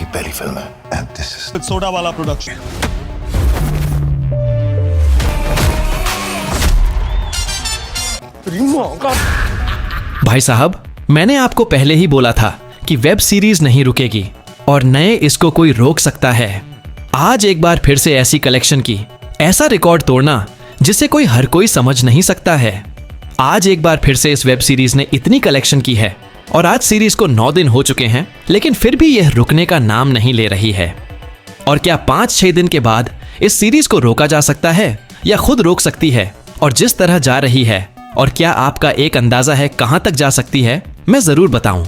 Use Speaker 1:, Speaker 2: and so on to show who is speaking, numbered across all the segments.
Speaker 1: पहली फिल्म है and this is
Speaker 2: soda वाला प्रोडक्शन।
Speaker 3: भाई साहब, मैंने आपको पहले ही बोला था कि वेब सीरीज नहीं रुकेगी और नए इसको कोई रोक सकता है। आज एक बार फिर से ऐसी कलेक्शन की, ऐसा रिकॉर्ड तोड़ना जिसे कोई हर कोई समझ नहीं सकता है। आज एक बार फिर से इस वेब सीरीज ने इतनी कलेक्शन की है और आज सीरीज को 9 दिन हो चुके हैं, लेकिन फिर भी यह रुकने का नाम नहीं ले रही है। और क्या 5-6 दिन के बाद इस सीरीज को रोका जा सकता है या खुद रोक सकती है? और जिस तरह जा रही है, और क्या आपका एक अंदाजा है कहां तक जा सकती है, मैं जरूर बताऊं।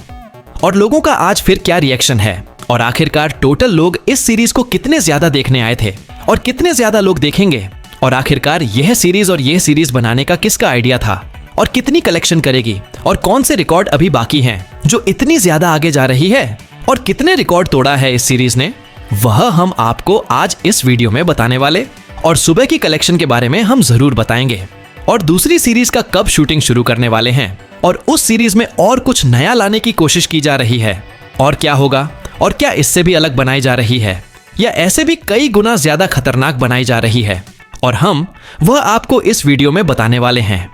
Speaker 3: और लोगों का आज फिर क्या रिएक्शन है, और आखिरकार टोटल लोग इस सीरीज को कितने ज्यादा देखने आए थे और कितने ज्यादा लोग देखेंगे, और आखिरकार यह सीरीज और यह सीरीज बनाने का किसका आइडिया था, और कितनी कलेक्शन करेगी, और कौन से रिकॉर्ड अभी बाकी हैं जो इतनी ज्यादा आगे जा रही है, और कितने रिकॉर्ड तोड़ा है इस सीरीज ने, वह हम आपको आज इस वीडियो में बताने वाले। और सुबह की कलेक्शन के बारे में हम जरूर बताएंगे, और दूसरी सीरीज का कब शूटिंग शुरू करने वाले हैं, और उस सीरीज में और कुछ नया लाने की कोशिश की जा रही है, और क्या होगा, और क्या इससे भी अलग बनाई जा रही है, या ऐसे भी कई गुना ज्यादा खतरनाक बनाई जा रही है, और हम वह आपको इस वीडियो में बताने वाले हैं।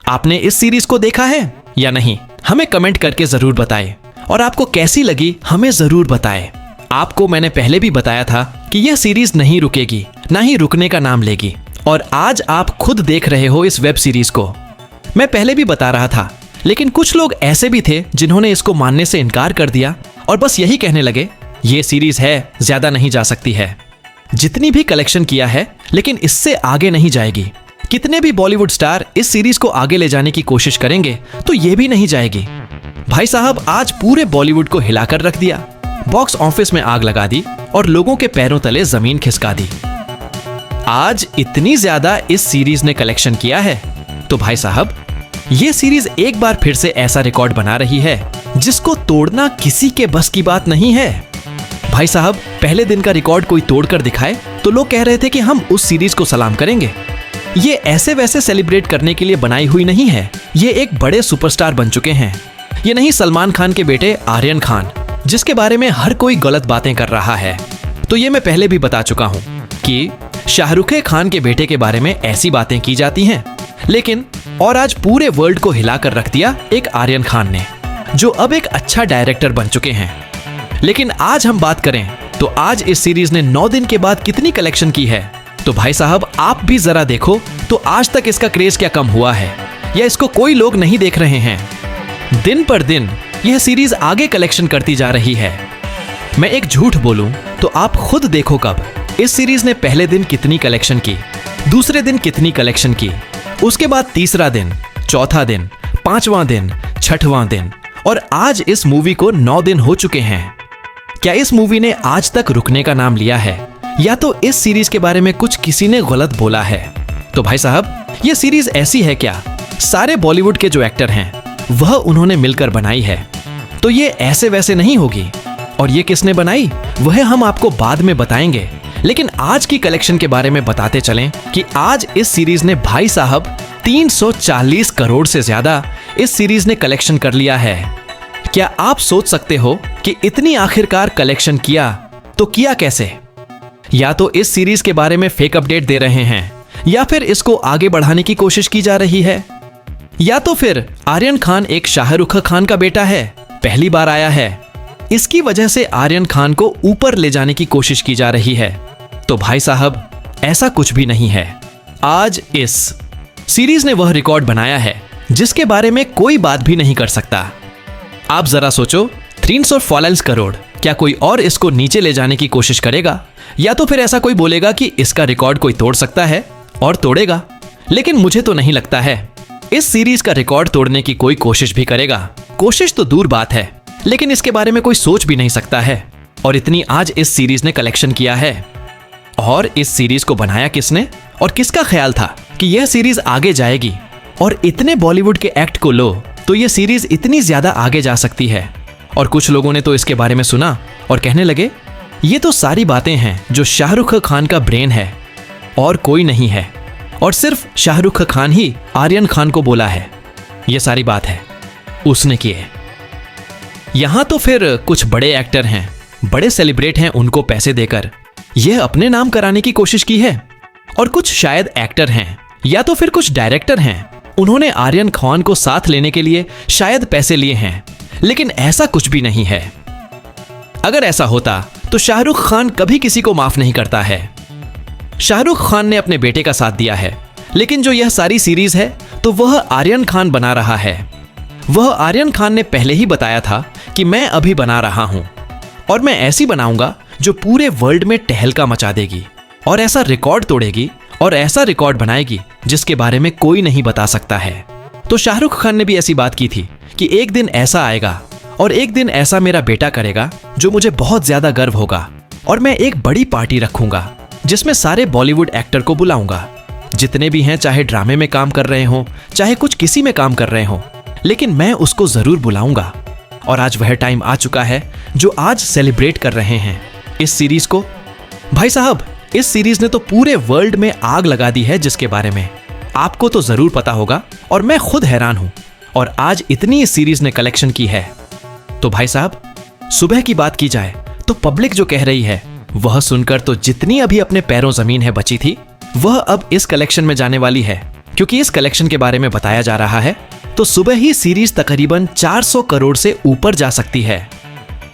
Speaker 3: आपने इस सीरीज को देखा है या नहीं, हमें कमेंट करके जरूर बताएं, और आपको कैसी लगी हमें जरूर बताएं। आपको मैंने पहले भी बताया था कि यह सीरीज नहीं रुकेगी, ना ही रुकने का नाम लेगी, और आज आप खुद देख रहे हो इस वेब सीरीज को। मैं पहले भी बता रहा था, लेकिन कुछ लोग ऐसे भी थे जिन्होंने इसको मानने से इनकार कर दिया और बस यही कहने लगे, ये सीरीज है, ज्यादा नहीं जा सकती है। जितनी भी कलेक्शन किया है, लेकिन इससे आगे नहीं जाएगी। कितने भी बॉलीवुड स्टार इस सीरीज को आगे ले जाने की कोशिश करेंगे तो ये भी नहीं जाएगी। भाई साहब, आज पूरे बॉलीवुड को हिलाकर रख दिया, बॉक्स ऑफिस में आग लगा दी और लोगों के पैरों तले जमीन खिसका दी। आज इतनी ज्यादा इस सीरीज ने कलेक्शन किया है, तो भाई साहब, ये सीरीज एक बार फिर से ऐसा रिकॉर्ड बना रही है जिसको तोड़ना किसी के बस की बात नहीं है। भाई साहब, पहले दिन का रिकॉर्ड कोई तोड़कर दिखाए तो लोग कह रहे थे कि हम उस सीरीज को सलाम करेंगे। ये ऐसे वैसे सेलिब्रेट करने के लिए बनाई हुई नहीं है, ये एक बड़े सुपरस्टार बन चुके हैं। ये नहीं सलमान खान के बेटे आर्यन खान, जिसके बारे में हर कोई गलत बातें कर रहा है। तो ये मैं पहले भी बता चुका हूं कि शाहरुख खान के बेटे के बारे में ऐसी बातें की जाती हैं, लेकिन और आज पूरे वर्ल्ड को हिलाकर रख दिया एक आर्यन खान ने, जो अब एक अच्छा डायरेक्टर बन चुके हैं। लेकिन आज हम बात करें तो आज इस सीरीज ने 9 दिन के बाद कितनी कलेक्शन की है, तो भाई साहब, आप भी जरा देखो तो आज तक इसका क्रेज क्या कम हुआ है, या इसको कोई लोग नहीं देख रहे हैं। दिन पर दिन यह सीरीज आगे कलेक्शन करती जा रही है। मैं एक झूठ बोलूं तो आप खुद देखो कब इस सीरीज ने पहले दिन कितनी कलेक्शन की, दूसरे दिन कितनी कलेक्शन की, उसके बाद तीसरा दिन, चौथा दिन, 5वां दिन, 6वां दिन, और आज इस मूवी को 9 दिन हो चुके हैं। क्या इस मूवी ने आज तक रुकने का नाम लिया है, या तो इस सीरीज के बारे में कुछ किसी ने गलत बोला है? तो भाई साहब, ये सीरीज ऐसी है क्या, सारे बॉलीवुड के जो एक्टर हैं वह उन्होंने मिलकर बनाई है, तो ये ऐसे वैसे नहीं होगी। और ये किसने बनाई वह हम आपको बाद में बताएंगे, लेकिन आज की कलेक्शन के बारे में बताते चलें कि आज इस सीरीज ने भाई साहब 340 करोड़ से ज्यादा इस सीरीज ने कलेक्शन कर लिया है। क्या आप सोच सकते हो कि इतनी आखिरकार कलेक्शन किया तो किया कैसे? या तो इस सीरीज के बारे में फेक अपडेट दे रहे हैं, या फिर इसको आगे बढ़ाने की कोशिश की जा रही है, या तो फिर आर्यन खान एक शाहरुख खान का बेटा है, पहली बार आया है, इसकी वजह से आर्यन खान को ऊपर ले जाने की कोशिश की जा रही है। तो भाई साहब, ऐसा कुछ भी नहीं है। आज इस सीरीज ने वह रिकॉर्ड बनाया है जिसके बारे में कोई बात भी नहीं कर सकता। आप जरा सोचो, 340 करोड़, क्या कोई और इसको नीचे ले जाने की कोशिश करेगा, या तो फिर ऐसा कोई बोलेगा कि इसका रिकॉर्ड कोई तोड़ सकता है और तोड़ेगा? लेकिन मुझे तो नहीं लगता है इस सीरीज का रिकॉर्ड तोड़ने की कोई कोशिश भी करेगा। कोशिश तो दूर बात है, लेकिन इसके बारे में कोई सोच भी नहीं सकता है। और इतनी आज इस सीरीज ने कलेक्शन किया है। और इस सीरीज को बनाया किसने, और किसका ख्याल था कि यह सीरीज आगे जाएगी, और इतने बॉलीवुड के एक्ट को लो तो यह सीरीज इतनी ज्यादा आगे जा सकती है। और कुछ लोगों ने तो इसके बारे में सुना और कहने लगे, ये तो सारी बातें हैं जो शाहरुख खान का ब्रेन है और कोई नहीं है, और सिर्फ शाहरुख खान ही आर्यन खान को बोला है, ये सारी बात है उसने की है। यहां तो फिर कुछ बड़े एक्टर हैं बड़े सेलिब्रेट हैं उनको पैसे देकर यह अपने नाम कराने की कोशिश की है। और कुछ शायद एक्टर हैं या तो फिर कुछ डायरेक्टर हैं, उन्होंने आर्यन खान को साथ लेने के लिए शायद पैसे लिए हैं, लेकिन ऐसा कुछ भी नहीं है। अगर ऐसा होता तो शाहरुख खान कभी किसी को माफ नहीं करता है। शाहरुख खान ने अपने बेटे का साथ दिया है, लेकिन जो यह सारी सीरीज है तो वह आर्यन खान बना रहा है। वह आर्यन खान ने पहले ही बताया था कि मैं अभी बना रहा हूं और मैं ऐसी बनाऊंगा जो पूरे वर्ल्ड में टहलका मचा देगी और ऐसा रिकॉर्ड तोड़ेगी और ऐसा रिकॉर्ड बनाएगी जिसके बारे में कोई नहीं बता सकता है। तो शाहरुख खान ने भी ऐसी बात की थी कि एक दिन ऐसा आएगा और एक दिन ऐसा मेरा बेटा करेगा जो मुझे बहुत ज्यादा गर्व होगा, और मैं एक बड़ी पार्टी रखूंगा जिसमें सारे बॉलीवुड एक्टर को बुलाऊंगा, जितने भी हैं, चाहे ड्रामे में काम कर रहे हो चाहे कुछ किसी में काम कर रहे हो, लेकिन मैं उसको जरूर बुलाऊंगा। और आज वह टाइम आ चुका है जो आज सेलिब्रेट कर रहे हैं इस सीरीज को। भाई साहब, इस सीरीज ने तो पूरे वर्ल्ड में आग लगा दी है, जिसके बारे में आपको तो जरूर पता होगा और मैं खुद हैरान हूं। और आज इतनी इस सीरीज ने कलेक्शन की है तो भाई साहब, सुबह की बात की जाए तो पब्लिक जो कह रही है वह सुनकर तो जितनी अभी अपने पैरों जमीन है बची थी वह अब इस कलेक्शन में जाने वाली है, क्योंकि इस कलेक्शन के बारे में बताया जा रहा है तो सुबह ही सीरीज तकरीबन 400 करोड़ से ऊपर जा सकती है।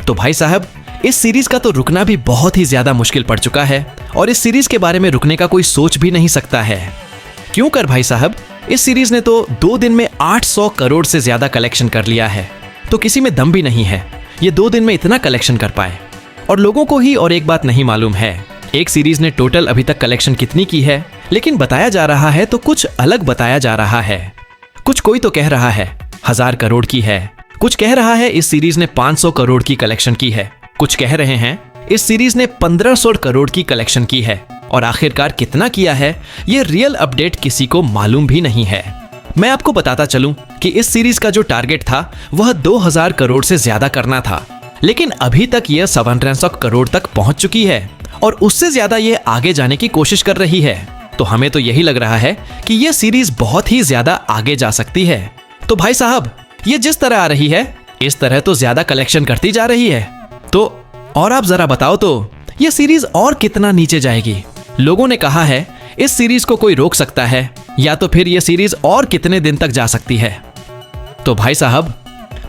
Speaker 3: तो भाई साहब, इस सीरीज का तो रुकना भी बहुत ही ज्यादा मुश्किल पड़ चुका है और इस सीरीज के बारे में रुकने का कोई सोच भी नहीं सकता है। क्यों कर भाई साहब, इस सीरीज ने तो 2 दिन में 800 करोड़ से ज्यादा कलेक्शन कर लिया है, तो किसी में दम भी नहीं है ये 2 दिन में इतना कलेक्शन कर पाए। और लोगों को ही और एक बात नहीं मालूम है, एक सीरीज ने टोटल अभी तक कलेक्शन कितनी की है, लेकिन बताया जा रहा है तो कुछ अलग बताया जा रहा है। कुछ कोई तो कह रहा है 1000 करोड़ की है, कुछ कह रहा है इस सीरीज ने 500 करोड़ की कलेक्शन की है, कुछ कह रहे हैं इस सीरीज ने 1500 करोड़ की कलेक्शन की है, और आखिरकार कितना किया है ये रियल अपडेट किसी को मालूम भी नहीं है। मैं आपको बताता चलूं कि इस सीरीज का जो टारगेट था वह 2000 करोड़ से ज्यादा करना था, लेकिन अभी तक यह 700 करोड़ तक पहुंच चुकी है और उससे ज्यादा ये आगे जाने की कोशिश कर रही है। तो हमें तो यही लग रहा है कि यह सीरीज बहुत ही ज्यादा आगे जा सकती है। तो भाई साहब, ये जिस तरह आ रही है इस तरह तो ज्यादा कलेक्शन करती जा रही है, तो और आप जरा बताओ तो यह सीरीज और कितना नीचे जाएगी। लोगों ने कहा है इस सीरीज को कोई रोक सकता है या तो फिर यह सीरीज और कितने दिन तक जा सकती है। तो भाई साहब,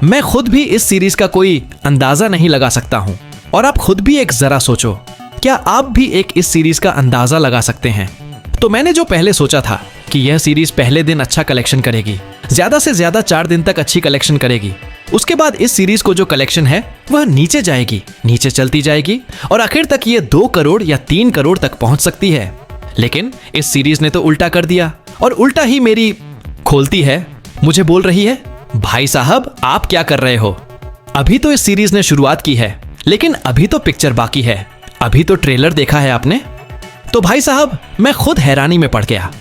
Speaker 3: मैं खुद भी इस सीरीज का कोई अंदाजा नहीं लगा सकता हूं, और आप खुद भी एक जरा सोचो, क्या आप भी एक इस सीरीज का अंदाजा लगा सकते हैं? तो मैंने जो पहले सोचा था कि यह सीरीज पहले दिन अच्छा कलेक्शन करेगी, ज्यादा से ज्यादा 4 दिन तक अच्छी कलेक्शन करेगी, उसके बाद इस सीरीज को जो कलेक्शन है वह नीचे जाएगी, नीचे चलती जाएगी और आखिर तक ये 2 करोड़ या 3 करोड़ तक पहुंच सकती है। लेकिन इस सीरीज ने तो उल्टा कर दिया, और उल्टा ही मेरी खोलती है, मुझे बोल रही है भाई साहब आप क्या कर रहे हो, अभी तो इस सीरीज ने शुरुआत की है, लेकिन अभी तो पिक्चर बाकी है, अभी तो ट्रेलर देखा है आपने। तो भाई साहब, मैं खुद हैरानी में पड़ गया।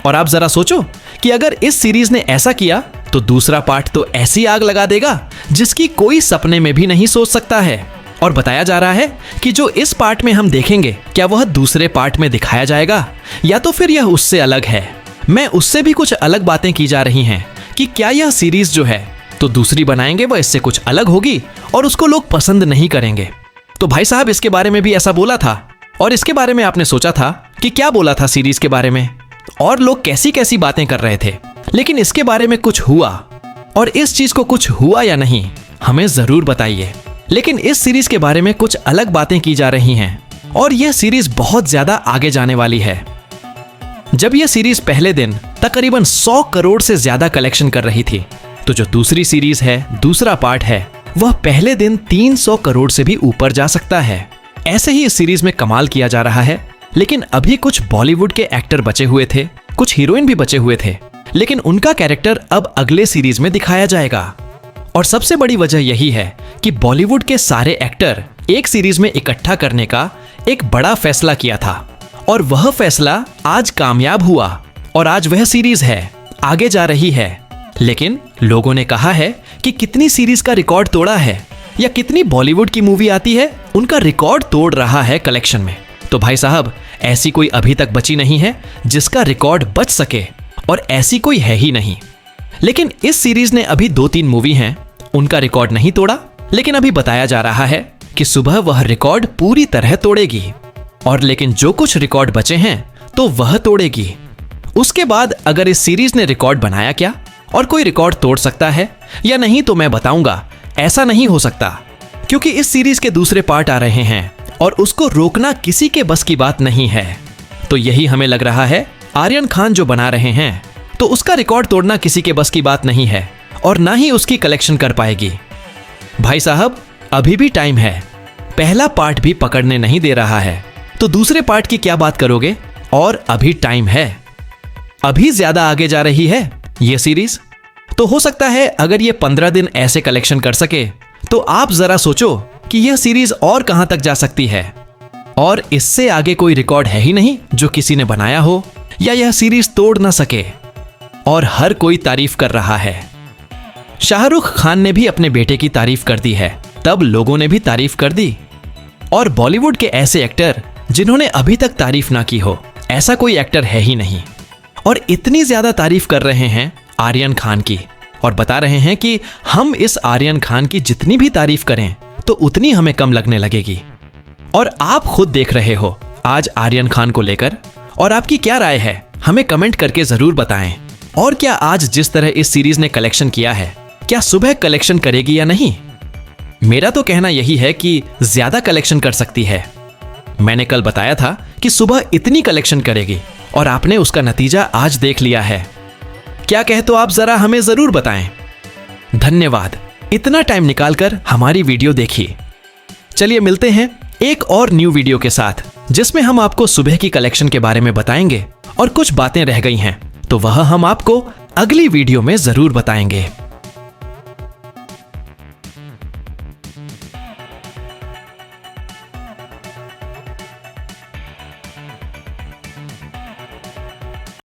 Speaker 3: और आप जरा सोचो कि अगर इस सीरीज ने ऐसा किया तो दूसरा पार्ट तो ऐसी आग लगा देगा जिसकी कोई सपने में भी नहीं सोच सकता है। और बताया जा रहा है कि जो इस पार्ट में हम देखेंगे क्या वह दूसरे पार्ट में दिखाया जाएगा या तो फिर यह उससे अलग है। मैं उससे भी कुछ अलग बातें की जा रही हैं कि क्या यह सीरीज जो है तो दूसरी बनाएंगे वह इससे कुछ अलग होगी और उसको लोग पसंद नहीं करेंगे। तो भाई साहब, इसके बारे में भी ऐसा बोला था, और इसके बारे में आपने सोचा था कि क्या बोला था सीरीज के बारे में और लोग कैसी कैसी बातें कर रहे थे, लेकिन इसके बारे में कुछ हुआ, और इस चीज को कुछ हुआ या नहीं हमें जरूर बताइए। लेकिन इस सीरीज के बारे में कुछ अलग बातें की जा रही हैं और यह सीरीज बहुत ज्यादा आगे जाने वाली है। जब यह सीरीज पहले दिन तकरीबन 100 करोड़ से ज्यादा कलेक्शन कर रही थी, तो जो दूसरी सीरीज है, दूसरा पार्ट है, वह पहले दिन 300 करोड़ से भी ऊपर जा सकता है। ऐसे ही इस सीरीज में कमाल किया जा रहा है, लेकिन अभी कुछ बॉलीवुड के एक्टर बचे हुए थे, कुछ हीरोइन भी बचे हुए थे, लेकिन उनका कैरेक्टर अब अगले सीरीज में दिखाया जाएगा। और सबसे बड़ी वजह यही है कि बॉलीवुड के सारे एक्टर एक सीरीज में इकट्ठा करने का एक बड़ा फैसला किया था, और वह फैसला आज कामयाब हुआ और आज वह सीरीज है, आगे जा रही है। लेकिन लोगों ने कहा है कि कितनी सीरीज का रिकॉर्ड तोड़ा है या कितनी बॉलीवुड की मूवी आती है उनका रिकॉर्ड तोड़ रहा है कलेक्शन में। तो भाई साहब, ऐसी कोई अभी तक बची नहीं है जिसका रिकॉर्ड बच सके, और ऐसी कोई है ही नहीं। लेकिन इस सीरीज ने अभी 2-3 मूवी हैं उनका रिकॉर्ड नहीं तोड़ा, लेकिन अभी बताया जा रहा है कि सुबह वह रिकॉर्ड पूरी तरह तोड़ेगी, और लेकिन जो कुछ रिकॉर्ड बचे हैं तो वह तोड़ेगी। उसके बाद अगर इस सीरीज ने रिकॉर्ड बनाया क्या और कोई रिकॉर्ड तोड़ सकता है या नहीं, तो मैं बताऊंगा ऐसा नहीं हो सकता, क्योंकि इस सीरीज के दूसरे पार्ट आ रहे हैं और उसको रोकना किसी के बस की बात नहीं है। तो यही हमें लग रहा है आर्यन खान जो बना रहे हैं, तो उसका रिकॉर्ड तोड़ना किसी के बस की बात नहीं है और ना ही उसकी कलेक्शन कर पाएगी। भाई साहब, अभी भी टाइम है, पहला पार्ट भी पकड़ने नहीं दे रहा है, तो दूसरे पार्ट की क्या बात करोगे? और अभी टाइम है, अभी ज्यादा आगे जा रही है ये सीरीज। तो हो सकता है अगर ये 15 दिन ऐसे कलेक्शन कर सके, तो आप जरा सोचो कि यह सीरीज और कहां तक जा सकती है। और इससे आगे कोई रिकॉर्ड है ही नहीं जो किसी ने बनाया हो या यह सीरीज तोड़ ना सके, और हर कोई तारीफ कर रहा है। शाहरुख खान ने भी अपने बेटे की तारीफ कर दी है, तब लोगों ने भी तारीफ कर दी। और बॉलीवुड के ऐसे एक्टर जिन्होंने अभी तक तारीफ ना की हो, ऐसा कोई एक्टर है ही नहीं। और इतनी ज्यादा तारीफ कर रहे हैं आर्यन खान की, और बता रहे हैं कि हम इस आर्यन खान की जितनी भी तारीफ करें तो उतनी हमें कम लगने लगेगी। और आप खुद देख रहे हो आज आर्यन खान को लेकर, और आपकी क्या राय है हमें कमेंट करके जरूर बताएं। और क्या आज जिस तरह इस सीरीज ने कलेक्शन किया है, क्या सुबह कलेक्शन करेगी या नहीं? मेरा तो कहना यही है कि ज्यादा कलेक्शन कर सकती है। मैंने कल बताया था कि सुबह इतनी कलेक्शन करेगी, और आपने उसका नतीजा आज देख लिया है। क्या कहते हो आप, जरा हमें जरूर बताएं। धन्यवाद इतना टाइम निकालकर हमारी वीडियो देखी। चलिए मिलते हैं एक और न्यू वीडियो के साथ, जिसमें हम आपको सुबह की कलेक्शन के बारे में बताएंगे, और कुछ बातें रह गई हैं तो वह हम आपको अगली वीडियो में जरूर बताएंगे।